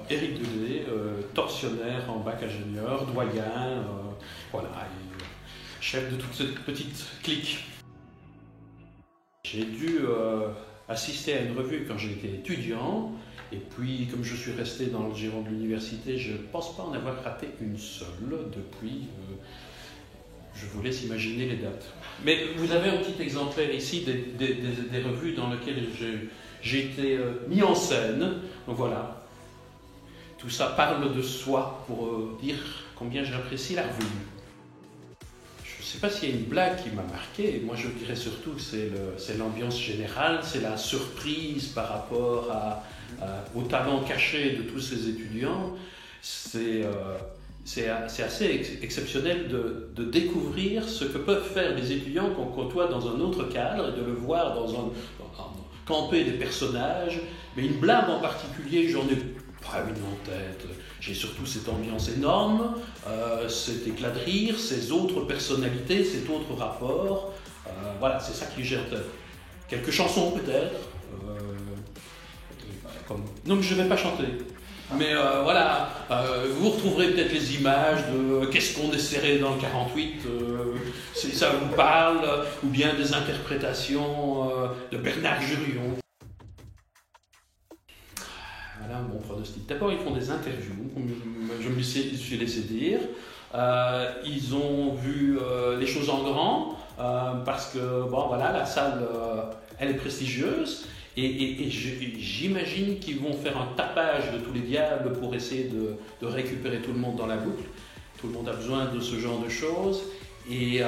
Éric Delay, tortionnaire en bac ingénieur, doyen, voilà, et chef de toute cette petite clique. J'ai dû assister à une revue quand j'étais étudiant, et puis comme je suis resté dans le giron de l'université, je ne pense pas en avoir raté une seule depuis. Je vous laisse imaginer les dates. Mais vous avez un petit exemplaire ici des revues dans lesquelles j'ai été mis en scène. Donc voilà, tout ça parle de soi pour dire combien j'apprécie la revue. Je ne sais pas s'il y a une blague qui m'a marqué. Moi, je dirais surtout que c'est l'ambiance générale, c'est la surprise par rapport au talent caché de tous ces étudiants. C'est assez exceptionnel de découvrir ce que peuvent faire les étudiants qu'on côtoie dans un autre cadre et de le voir camper des personnages. Mais une blague en particulier, j'en ai pas une en tête. J'ai surtout cette ambiance énorme, cet éclat de rire, ces autres personnalités, cet autre rapport. Voilà, c'est ça qui gère quelques chansons peut-être. Non, je ne vais pas chanter. Mais voilà, vous retrouverez peut-être les images de qu'est-ce qu'on est serré dans le 48, si ça vous parle, ou bien des interprétations de Bernard Jurion. Voilà mon pronostic. D'abord, ils font des interviews, je me suis laissé dire. Ils ont vu les choses en grand, parce que bon, voilà, la salle, elle est prestigieuse. Et j'imagine qu'ils vont faire un tapage de tous les diables pour essayer de récupérer tout le monde dans la boucle. Tout le monde a besoin de ce genre de choses. Et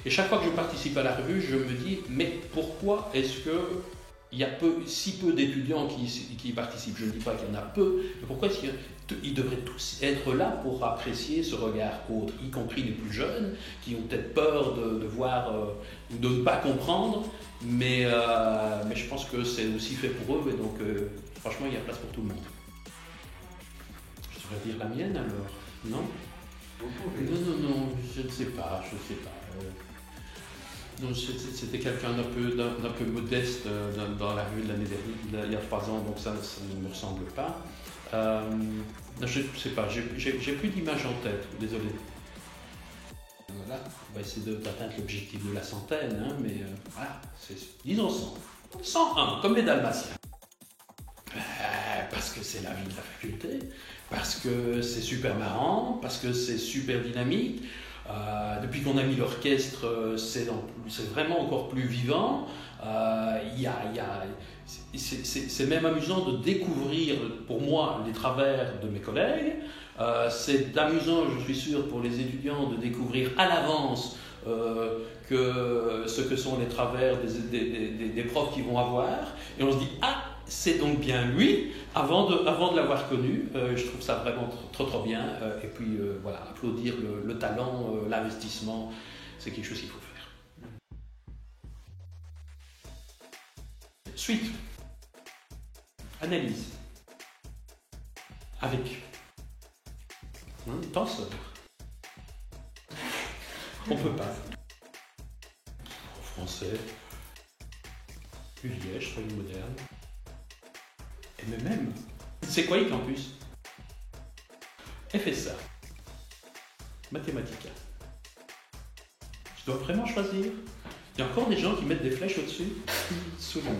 chaque fois que je participe à la revue, je me dis, mais pourquoi est-ce qu'il y a si peu d'étudiants qui participent? Je ne dis pas qu'il y en a peu, mais pourquoi est-ce qu'ils devraient tous être là pour apprécier ce regard autre, y compris les plus jeunes, qui ont peut-être peur de voir ou de ne pas comprendre. Mais je pense que c'est aussi fait pour eux, et donc franchement il y a place pour tout le monde. Je devrais dire la mienne alors, non? Non, je ne sais pas. Non, c'était quelqu'un d'un peu modeste dans la rue de l'année dernière, il y a 3 ans, donc ça ne me ressemble pas. Je ne sais pas, j'ai plus d'image en tête, désolé. Voilà, on va essayer d'atteindre l'objectif de la centaine, hein, mais voilà, disons 100. 101, comme les Dalmatiens. Parce que c'est la vie de la faculté, parce que c'est super marrant, parce que c'est super dynamique. Depuis qu'on a mis l'orchestre, c'est vraiment encore plus vivant. C'est même amusant de découvrir, pour moi, les travers de mes collègues. C'est amusant, je suis sûr, pour les étudiants de découvrir à l'avance ce que sont les travers des profs qu'ils vont avoir. Et on se dit, ah, c'est donc bien lui, avant de l'avoir connu. Je trouve ça vraiment trop bien. Et puis, voilà, applaudir le talent, l'investissement, c'est quelque chose qu'il faut faire. Suite. Analyse. Avec. Tenseur. On peut pas. En français. Liège, soyons moderne. Et même. C'est quoi campus? FSA. Mathématica. Je dois vraiment choisir. Il y a encore des gens qui mettent des flèches au-dessus. Souvent.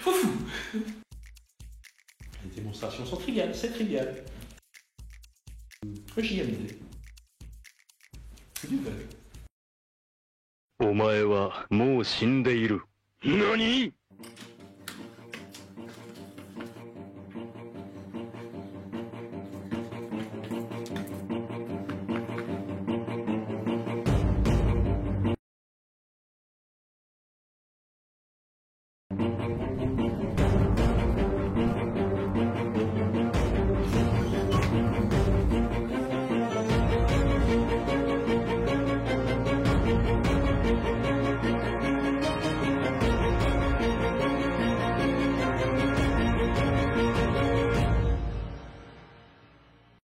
Foufou. Les démonstrations sont triviales, c'est trivial. JMD. Du bug. お前はもう死んでいる。何?